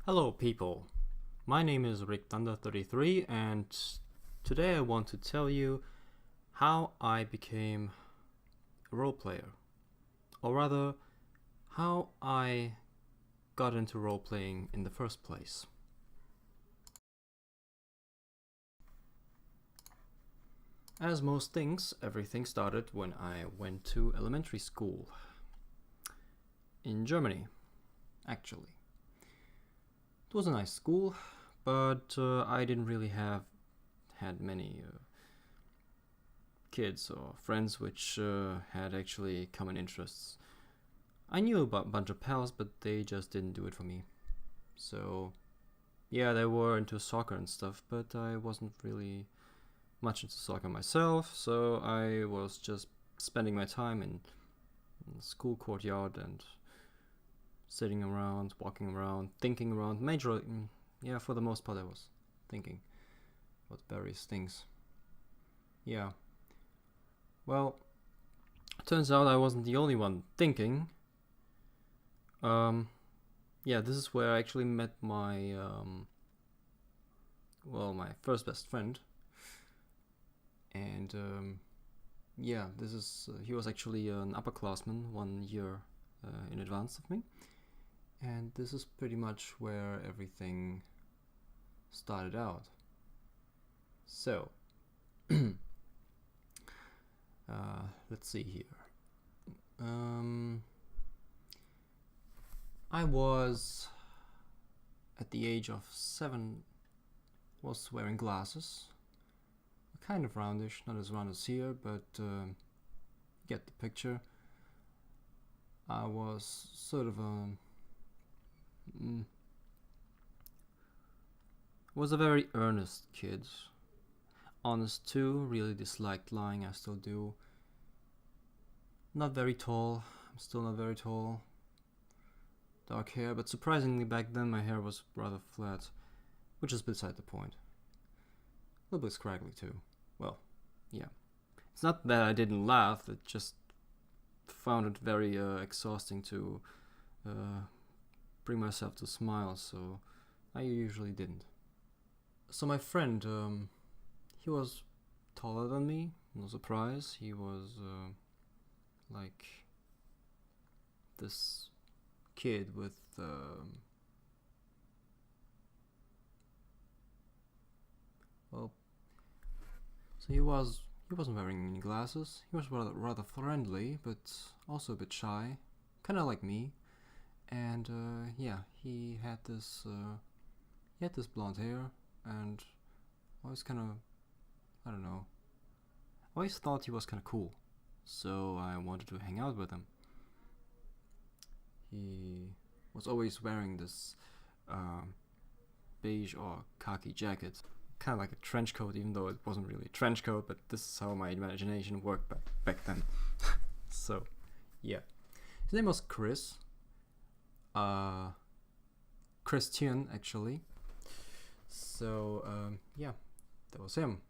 Hello people, my name is Rick Thunder 33 and today I want to tell you how I became a role player, or rather how I got into role playing in the first place. As most things, everything started when I went to elementary school in Germany, actually. It was a nice school, but I didn't really had many kids or friends which had actually common interests. I knew about a bunch of pals, but they just didn't do it for me. So yeah, they were into soccer and stuff, but I wasn't really much into soccer myself, so I was just spending my time in the school courtyard and sitting around, walking around, thinking around. Yeah, for the most part I was thinking about various things. Yeah. Well, turns out I wasn't the only one thinking. Yeah, this is where I actually met my, my first best friend. And yeah, he was actually an upperclassman 1 year in advance of me. And this is pretty much where everything started out. So, let's see here. I was, at the age of 7, was wearing glasses. Kind of roundish, not as round as here, but get the picture. I was sort of was a very earnest kid. Honest too, really disliked lying, I still do. Not very tall, I'm still not very tall. Dark hair, but surprisingly back then my hair was rather flat, which is beside the point. A little bit scraggly too. Well, yeah. It's not that I didn't laugh, it just found it very exhausting to bring myself to smile, so I usually didn't. So my friend, he was taller than me, no surprise. He was like this kid with well, so he wasn't wearing any glasses. He was rather friendly, but also a bit shy, kind of like me. And yeah, he had this blonde hair, and I was kind of, I don't know, I always thought he was kind of cool, so I wanted to hang out with him. He was always wearing this beige or khaki jacket, kind of like a trench coat, even though it wasn't really a trench coat, but this is how my imagination worked back then. So yeah, his name was Chris. Christian, actually. So yeah, that was him.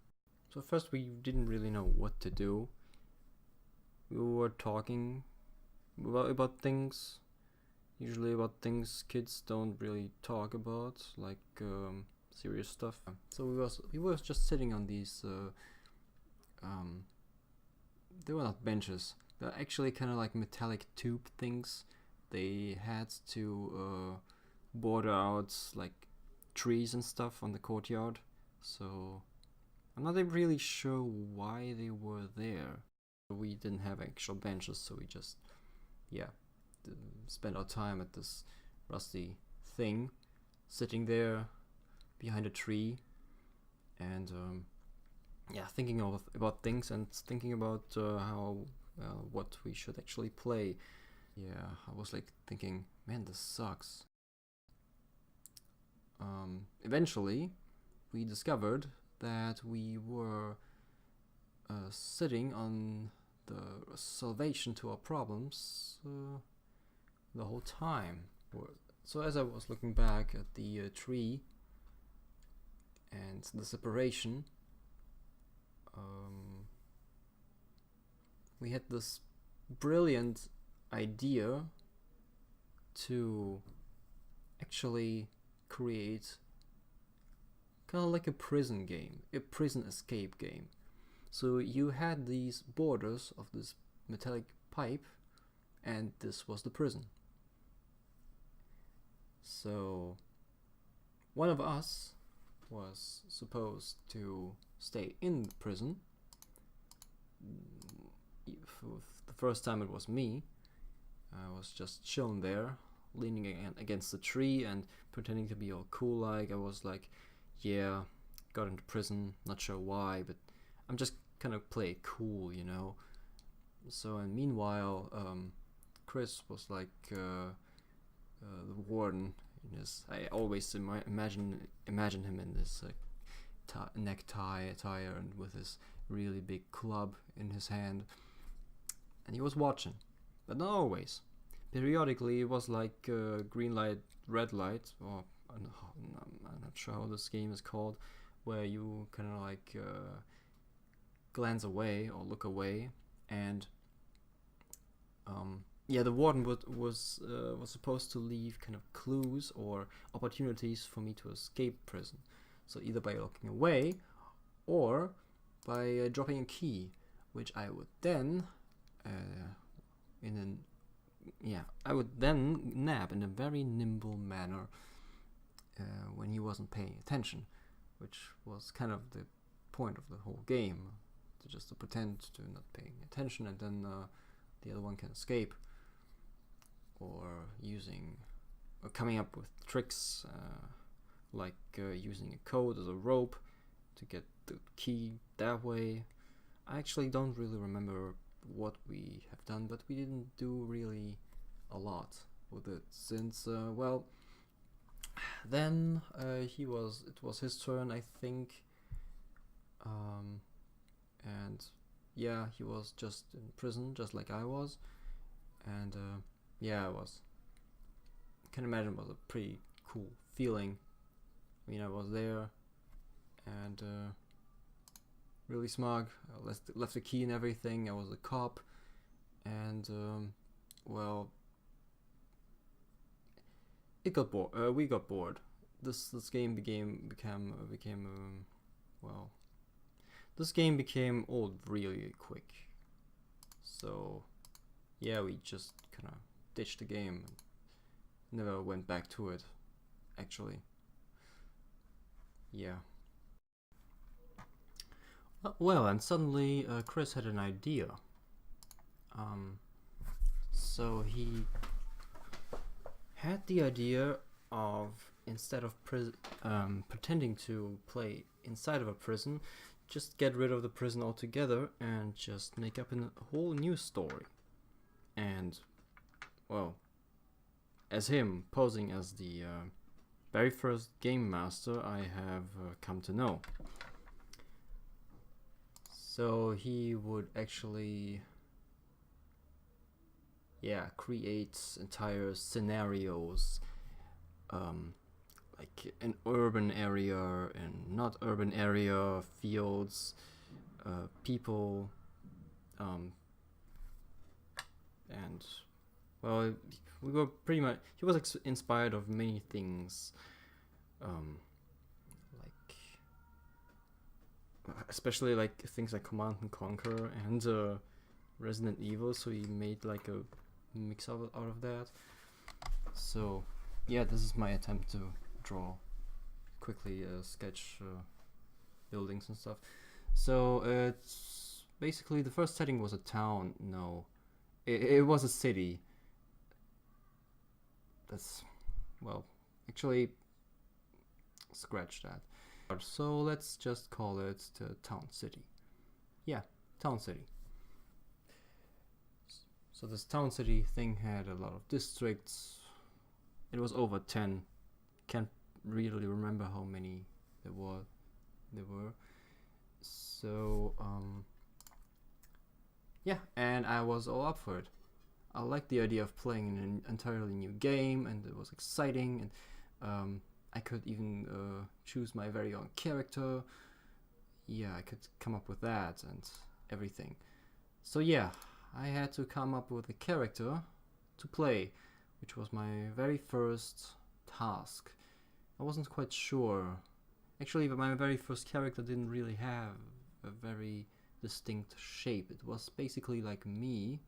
So first we didn't really know what to do. We were talking about things, usually about things kids don't really talk about, like serious stuff. So we was just sitting on these they were not benches, they're actually kind of like metallic tube things. They had to border out like trees and stuff on the courtyard, so I'm not really sure why they were there. We didn't have actual benches, so we just, yeah, spent our time at this rusty thing, sitting there behind a tree, and yeah, thinking about things and thinking about how what we should actually play. Yeah, I was like thinking, man, this sucks. Eventually, we discovered that we were sitting on the salvation to our problems the whole time. So as I was looking back at the tree and the separation, we had this brilliant idea to actually create kind of like a prison game, a prison escape game. So you had these borders of this metallic pipe, and this was the prison. So one of us was supposed to stay in the prison. The first time it was me. I was just shown there, leaning against the tree and pretending to be all cool. Like I was like, yeah, got into prison, not sure why, but I'm just kind of play it cool, you know. So and meanwhile, Chris was like the warden. In his, I always imagine him in this necktie attire and with his really big club in his hand, and he was watching, but not always. Periodically, it was like green light, red light, or I'm not sure how this game is called, where you kind of like glance away or look away, and yeah, the warden was supposed to leave kind of clues or opportunities for me to escape prison. So either by looking away or by dropping a key, which I would then I would then nab in a very nimble manner when he wasn't paying attention, which was kind of the point of the whole game, to pretend to not paying attention, and then the other one can escape, or coming up with tricks like using a code as a rope to get the key that way. I actually don't really remember what we have done, but we didn't do really a lot with it, since well, then it was his turn, I think, and yeah, he was just in prison just like I was, and yeah, I can imagine it was a pretty cool feeling. I mean, I was there and really smug. I left the key and everything. I was a cop, and well, it got bored. We got bored. This game became well, this game became old really quick. So yeah, we just kind of ditched the game and never went back to it, actually. Yeah. Well, and suddenly Chris had an idea. So he had the idea of, instead of pretending to play inside of a prison, just get rid of the prison altogether and just make up a whole new story. And, well, as him posing as the very first game master I have come to know. So he would actually, yeah, create entire scenarios, like an urban area and not urban area, fields, people, and well, we were pretty much, he was inspired of many things, like especially like things like Command and Conquer and Resident Evil, so he made like a mix out of that. So yeah, this is my attempt to draw quickly, sketch buildings and stuff. So it's basically, the first setting was a town. No, it was a city. That's, well, actually, scratch that. So let's just call it the town city. Yeah, town city. So this town city thing had a lot of districts. It was over 10. Can't really remember how many there were. So yeah, and I was all up for it. I liked the idea of playing in an entirely new game, and it was exciting, and I could even choose my very own character. Yeah, I could come up with that and everything. So yeah, I had to come up with a character to play, which was my very first task. I wasn't quite sure. Actually, my very first character didn't really have a very distinct shape. It was basically like me,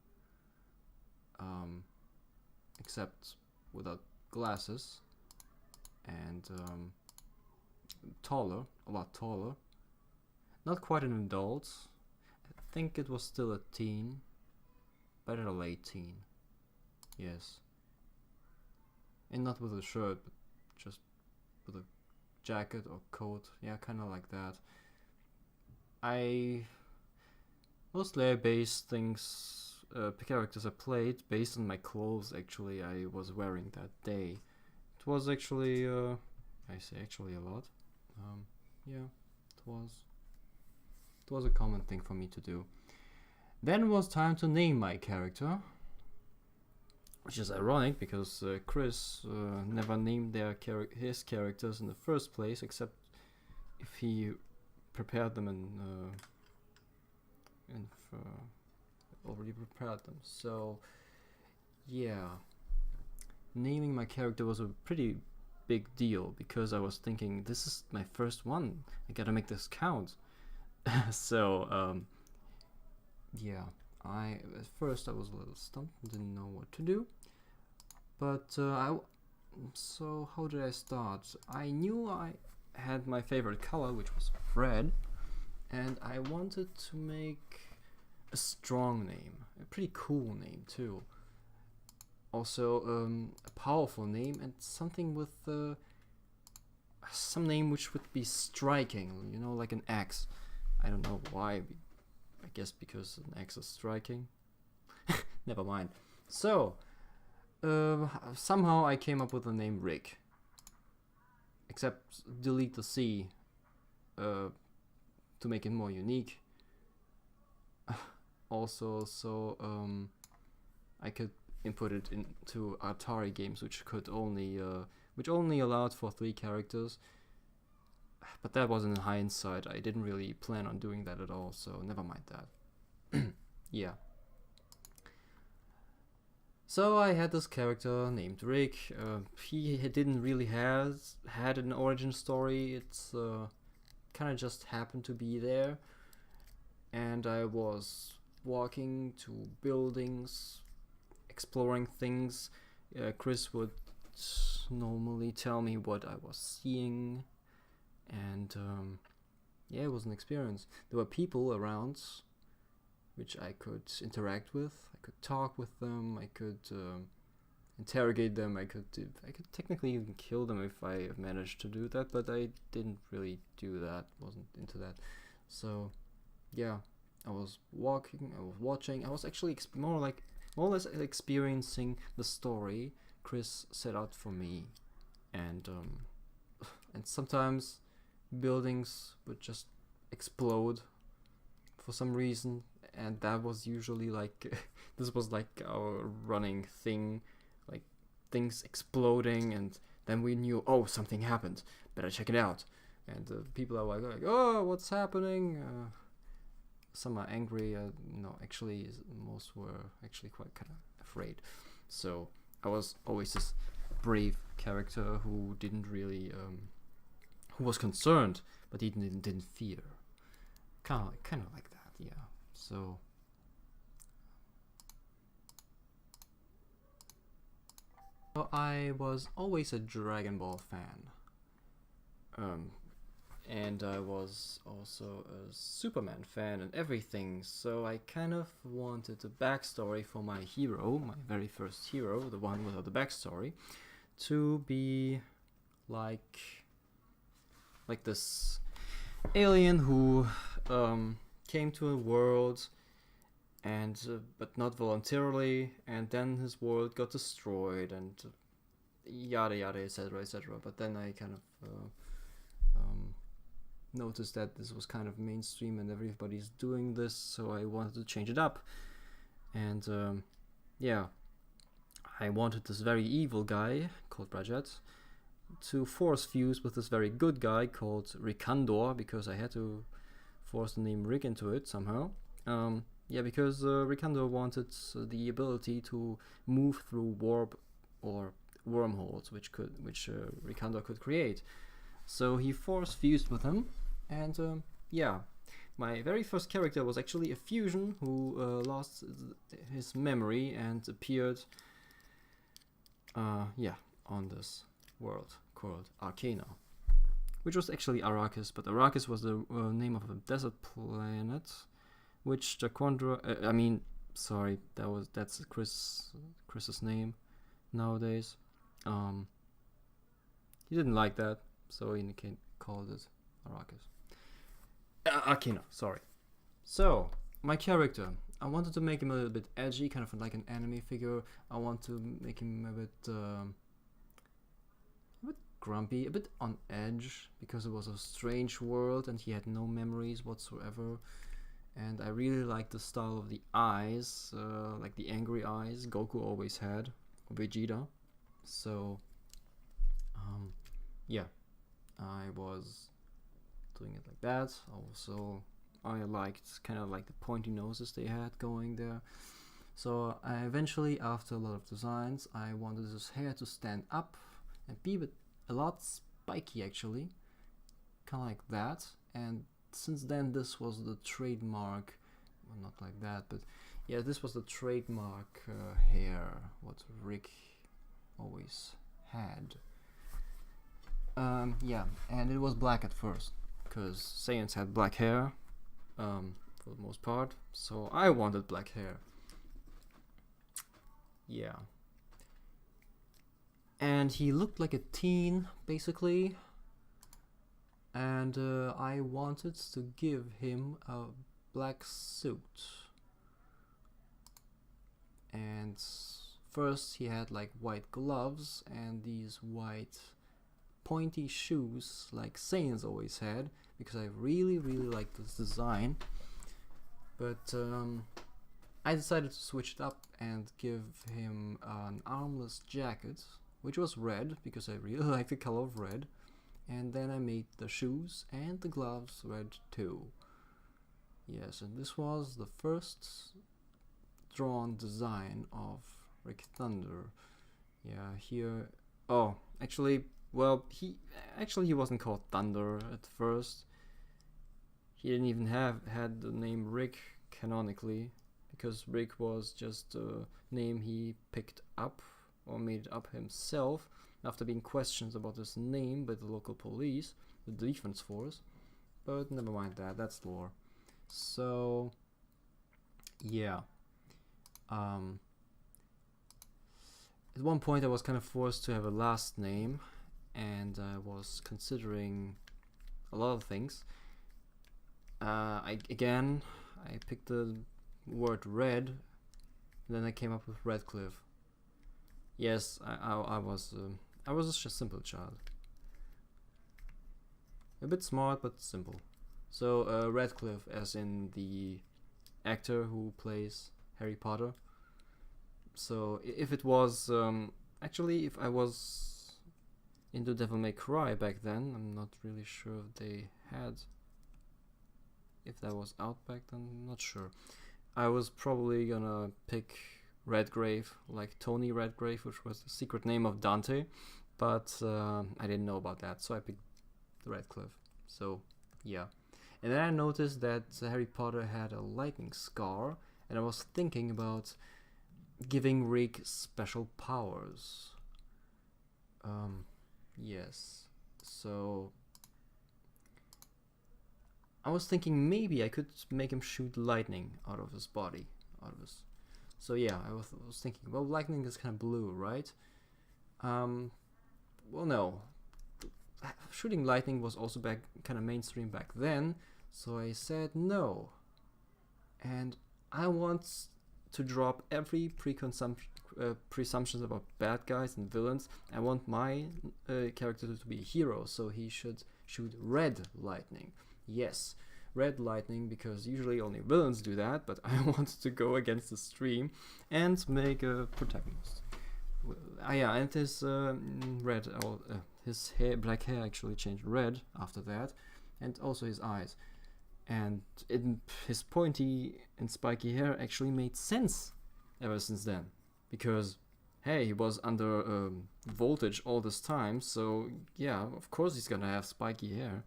except without glasses, and taller, a lot taller. Not quite an adult. I think it was still a teen, but a late teen. Yes. And not with a shirt, but just with a jacket or coat. Yeah, kind of like that. Mostly I base things, characters I played based on my clothes actually I was wearing that day. It was actually, I say actually a lot. Yeah, it was a common thing for me to do. Then it was time to name my character, which is ironic because Chris never named his characters in the first place, except if he prepared them and already prepared them. So yeah, naming my character was a pretty big deal because I was thinking, this is my first one, I gotta make this count. So yeah, at first I was a little stumped, didn't know what to do, but so how did I start? I knew I had my favorite color, which was red, and I wanted to make a strong name, a pretty cool name too. Also a powerful name, and something with some name which would be striking, you know, like an axe. I don't know why, I guess because an axe is striking. Never mind. So somehow I came up with the name Rick, except delete the C to make it more unique. Also, so I could input it into Atari games, which only allowed for 3 characters. But that was in hindsight. I didn't really plan on doing that at all, so never mind that. Yeah. So I had this character named Rick. He didn't really had an origin story. It's kind of just happened to be there. And I was walking to buildings, exploring things. Chris would normally tell me what I was seeing, and yeah, it was an experience. There were people around which I could interact with. I could talk with them. I could interrogate them. I could technically even kill them if I managed to do that, but I didn't really do that. Wasn't into that. So yeah, I was walking, I was watching, I was actually more or less experiencing the story Chris set out for me, and sometimes buildings would just explode for some reason, and that was usually like this was like our running thing, like things exploding, and then we knew, oh, something happened, better check it out, and people are like, oh, what's happening? Some are angry, no, actually most were actually quite kind of afraid. So I was always this brave character who didn't really who was concerned, but he didn't fear, kind of like that. Yeah. So I was always a Dragon Ball fan, and I was also a Superman fan and everything, so I kind of wanted a backstory for my hero, my very first hero, the one without the backstory, to be like this alien who came to a world, and but not voluntarily, and then his world got destroyed, and yada yada, etc., etc. But then I kind of noticed that this was kind of mainstream and everybody's doing this, so I wanted to change it up. And yeah, I wanted this very evil guy called Rajat to force fuse with this very good guy called Rikandor, because I had to force the name Rick into it somehow. Yeah, because Rikandor wanted the ability to move through warp or wormholes which Rikander could create. So he force fused with him, and yeah, my very first character was actually a fusion who lost his memory and appeared, yeah, on this world called Arcana, which was actually Arrakis, but Arrakis was the name of a desert planet, which the Quandra, sorry, that's Chris's name nowadays. He didn't like that, so he called it Arrakis. Arcana, sorry. So, my character, I wanted to make him a little bit edgy, kind of like an anime figure. I want to make him a bit grumpy, a bit on edge, because it was a strange world and he had no memories whatsoever. And I really liked the style of the eyes, like the angry eyes Goku always had, or Vegeta. So, yeah, I was doing it like that. Also, I liked kind of like the pointy noses they had going there. So I eventually, after a lot of designs, I wanted his hair to stand up and be a lot spiky, actually, kind of like that. And since then, this was the trademark, well, not like that, but yeah, this was the trademark hair what Rick always had. Yeah, and it was black at first, because Saiyans had black hair, for the most part, so I wanted black hair. Yeah. And he looked like a teen, basically, and I wanted to give him a black suit. And first he had like white gloves and these white pointy shoes like Saiyans always had, because I really liked this design. But I decided to switch it up and give him an armless jacket, which was red, because I really like the color of red. And then I made the shoes and the gloves red too. Yes, and this was the first drawn design of Rick Thunder. Yeah, here... Oh, actually, well, he wasn't called Thunder at first. He didn't even had the name Rick canonically, because Rick was just a name he picked up or made up himself after being questioned about his name by the local police, the defense force. But never mind that, that's lore. So, yeah. At one point I was kind of forced to have a last name, and I was considering a lot of things. I picked the word red, and then I came up with Redcliffe. Yes, I was just a simple child. A bit smart, but simple. So, Radcliffe, as in the actor who plays Harry Potter. So, if it was... actually, if I was into Devil May Cry back then, I'm not really sure if they had... If that was out back then, I'm not sure. I was probably gonna pick Redgrave, like Tony Redgrave, which was the secret name of Dante, but I didn't know about that, so I picked Redcliffe. So, yeah. And then I noticed that Harry Potter had a lightning scar, and I was thinking about giving Rick special powers. Yes. So, I was thinking maybe I could make him shoot lightning out of his body, So yeah, I was thinking, well, lightning is kind of blue, right? Well, no. Shooting lightning was also kind of mainstream back then, so I said no. And I want to drop every presumptions about bad guys and villains. I want my character to be a hero, so he should shoot red lightning. Yes, red lightning, because usually only villains do that, but I wanted to go against the stream and make a protagonist. Yeah, and his his black hair actually changed red after that, and also his eyes. And his pointy and spiky hair actually made sense ever since then, because hey, he was under voltage all this time, so yeah, of course he's gonna have spiky hair.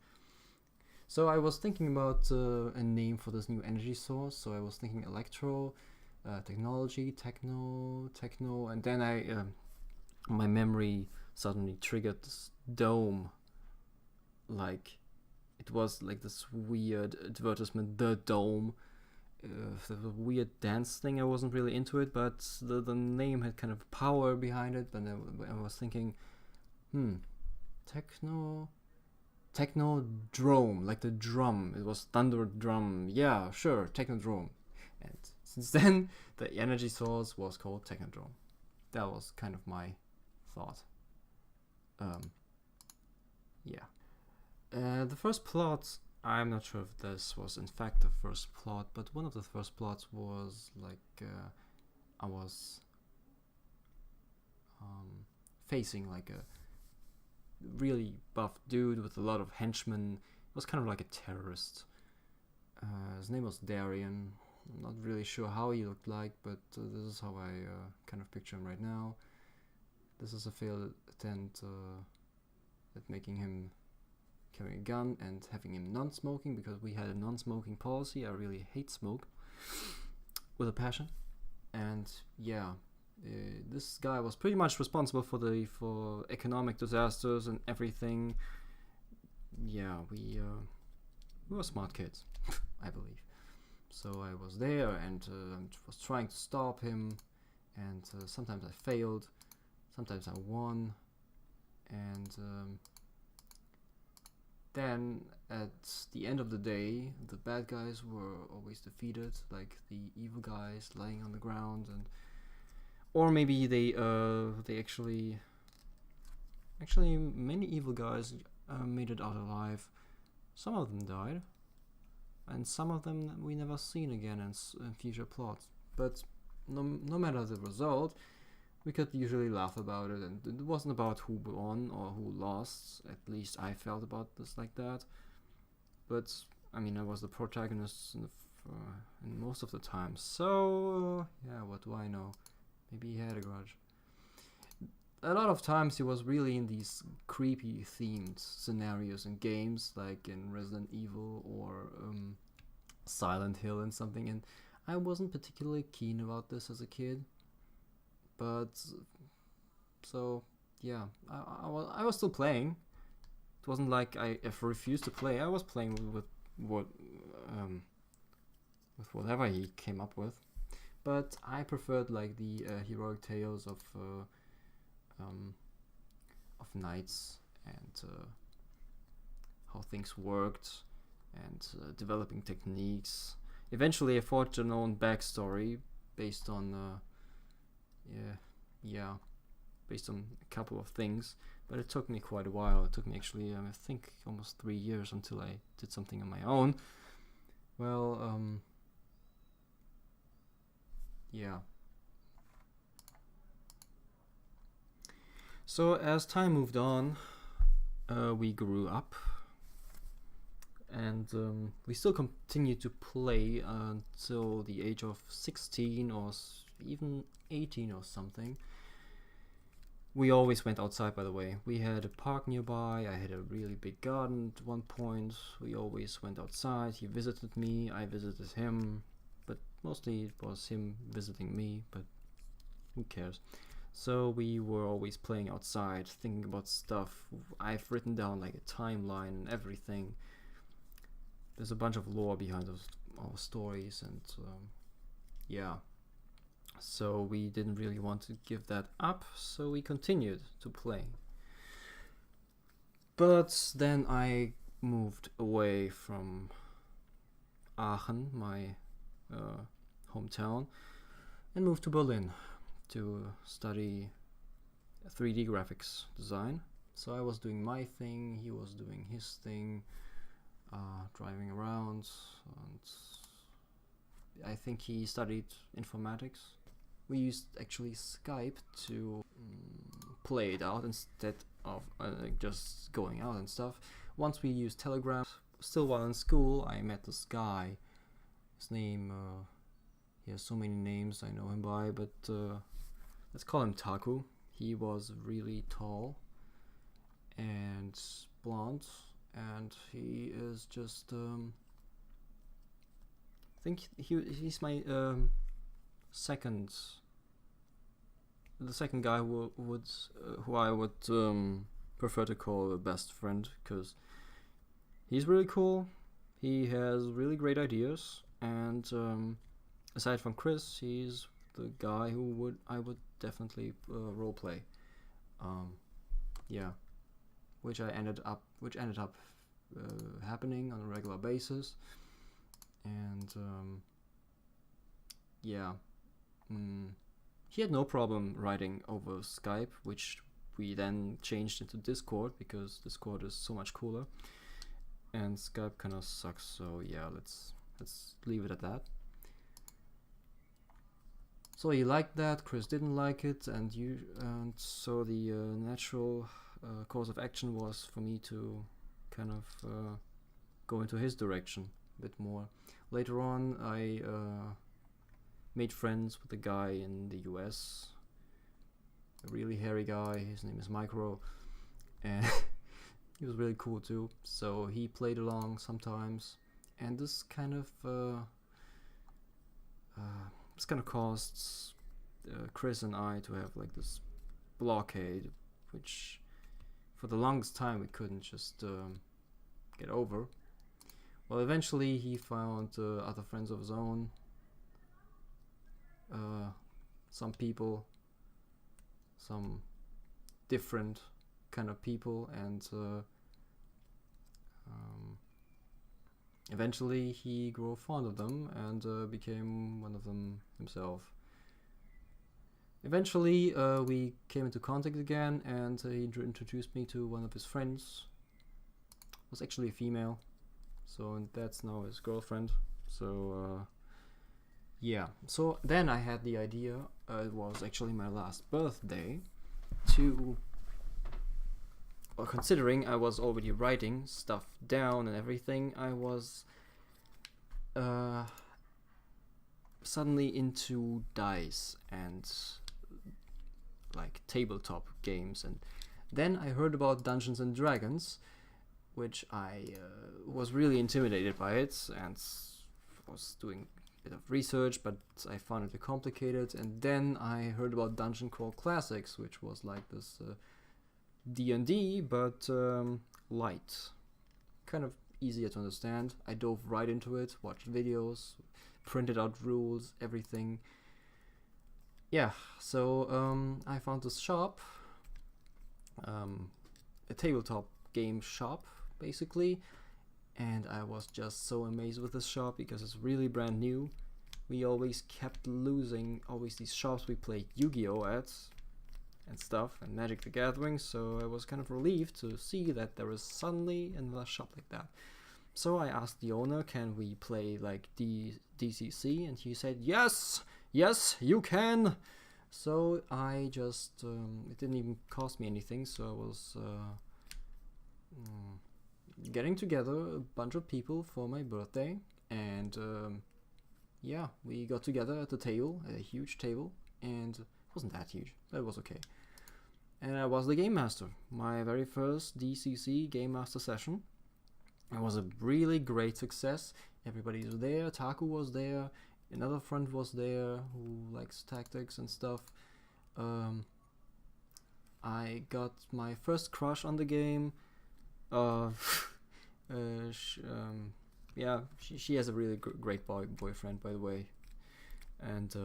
So I was thinking about a name for this new energy source. So I was thinking electro, technology, techno, and then my memory suddenly triggered this dome. Like, it was like this weird advertisement, the dome. The weird dance thing. I wasn't really into it, but the name had kind of power behind it. And I was thinking, Technodrome, like the drum. It was thunder drum. Yeah, sure, Technodrome. And since then, the energy source was called Technodrome. That was kind of my thought. Yeah. The first plot, I'm not sure if this was in fact the first plot, but one of the first plots was like I was facing like a really buff dude with a lot of henchmen. It was kind of like a terrorist. His name was Darian. I'm not really sure how he looked like, but this is how I kind of picture him right now. This is a failed attempt at making him carry a gun and having him non-smoking, because we had a non-smoking policy. I really hate smoke with a passion. And yeah, this guy was pretty much responsible for economic disasters and everything. Yeah, we were smart kids, I believe. So I was there and was trying to stop him, and sometimes I failed, sometimes I won, and then at the end of the day, the bad guys were always defeated, like the evil guys lying on the ground, and or maybe they actually many evil guys made it out alive. Some of them died, and some of them we never seen again in future plots. But no matter the result, we could usually laugh about it, and it wasn't about who won or who lost. At least I felt about this like that. But I mean, I was the protagonist in most of the time. So yeah, what do I know? Maybe he had a grudge. A lot of times he was really in these creepy themed scenarios and games, like in Resident Evil or Silent Hill and something, and I wasn't particularly keen about this as a kid. But so yeah, I was still playing. It wasn't like I refused to play. I was playing with whatever he came up with. But I preferred like the heroic tales of knights and how things worked, and developing techniques. Eventually, I forged an own backstory based on based on a couple of things. But it took me quite a while. It took me actually, I think, almost 3 years until I did something on my own. Well, yeah. So as time moved on, we grew up, and we still continued to play until the age of 16 or even 18 or something. We always went outside, by the way. We had a park nearby. I had a really big garden at one point. We always went outside. He visited me, I visited him, but mostly it was him visiting me, but who cares? So we were always playing outside, thinking about stuff. I've written down like a timeline and everything. There's a bunch of lore behind our stories, and yeah. So we didn't really want to give that up, so we continued to play. But then I moved away from Aachen, my hometown, and moved to Berlin to study 3D graphics design. So I was doing my thing, he was doing his thing, driving around, and I think he studied informatics. We used actually Skype to play it out instead of just going out and stuff. Once we used Telegram. Still while in school, I met this guy. His name, he has so many names I know him by, but let's call him Taku. He was really tall and blonde, and he is just I think he's my second, the second guy who I would prefer to call a best friend, because he's really cool. He has really great ideas, and aside from Chris, he's the guy who I would definitely roleplay. Yeah, which ended up happening on a regular basis, and yeah, he had no problem writing over Skype, which we then changed into Discord because Discord is so much cooler, and Skype kind of sucks. So yeah, let's leave it at that. So he liked that, Chris didn't like it, and so the natural course of action was for me to kind of go into his direction a bit more. Later on, I made friends with a guy in the US, a really hairy guy. His name is Micro, and he was really cool too. So he played along sometimes, and this kind of caused Chris and I to have like this blockade, which for the longest time we couldn't just get over. Well, eventually he found other friends of his own, some people, some different kind of people, and eventually he grew fond of them and became one of them himself. Eventually we came into contact again, and he introduced me to one of his friends. It was actually a female, so that's now his girlfriend. So yeah, so then I had the idea, it was actually my last birthday, to, well, considering I was already writing stuff down and everything, I was suddenly into dice and like tabletop games, and then I heard about Dungeons and Dragons, which I was really intimidated by it, and was doing a bit of research, but I found it complicated. And then I heard about Dungeon Crawl Classics, which was like this D&D, but light, kind of easier to understand. I dove right into it, watched videos, printed out rules, everything. Yeah, so I found this shop, a tabletop game shop basically, and I was just so amazed with this shop because it's really brand new. We always kept losing always these shops we played Yu-Gi-Oh at and stuff, and Magic the Gathering, so I was kind of relieved to see that there is suddenly another shop like that. So I asked the owner, can we play like DCC, and he said yes, you can. So I just it didn't even cost me anything, so I was getting together a bunch of people for my birthday, and yeah, we got together at the table, at a huge table, and it wasn't that huge, but it was okay. And I was the game master, my very first DCC game master session. It was a really great success. Everybody was there, Taku was there, another friend was there who likes tactics and stuff. I got my first crush on the game. Yeah, she has a really great boyfriend, by the way, and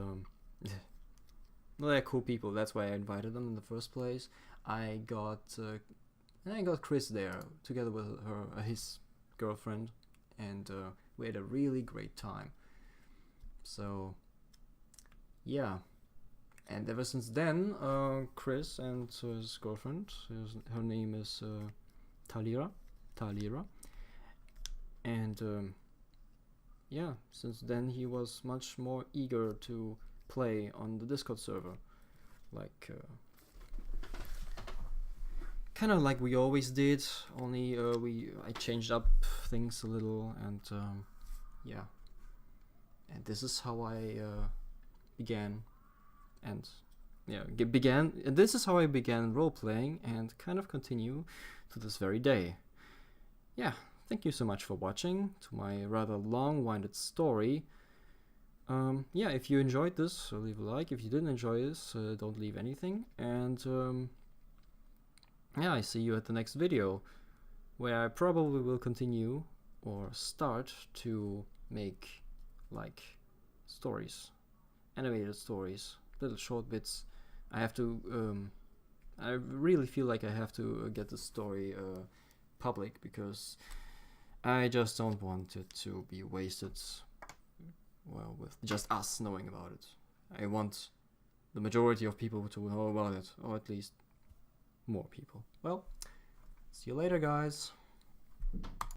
well, they're cool people. That's why I invited them in the first place. I got Chris there together with his girlfriend, and we had a really great time. So yeah, and ever since then, Chris and his girlfriend, her name is Talira, and yeah, since then he was much more eager to play on the Discord server, like kind of like we always did, only I changed up things a little, and yeah, and this is how I began, and yeah, began. This is how I began role playing, and kind of continue to this very day. Yeah, thank you so much for watching to my rather long-winded story. Yeah, if you enjoyed this, leave a like. If you didn't enjoy this, don't leave anything. And yeah, I see you at the next video, where I probably will continue or start to make like stories, animated stories, little short bits. I have to I really feel like I have to get the story public, because I just don't want it to be wasted, well, with just us knowing about it. I want the majority of people to know about it, or at least more people. Well, see you later, guys.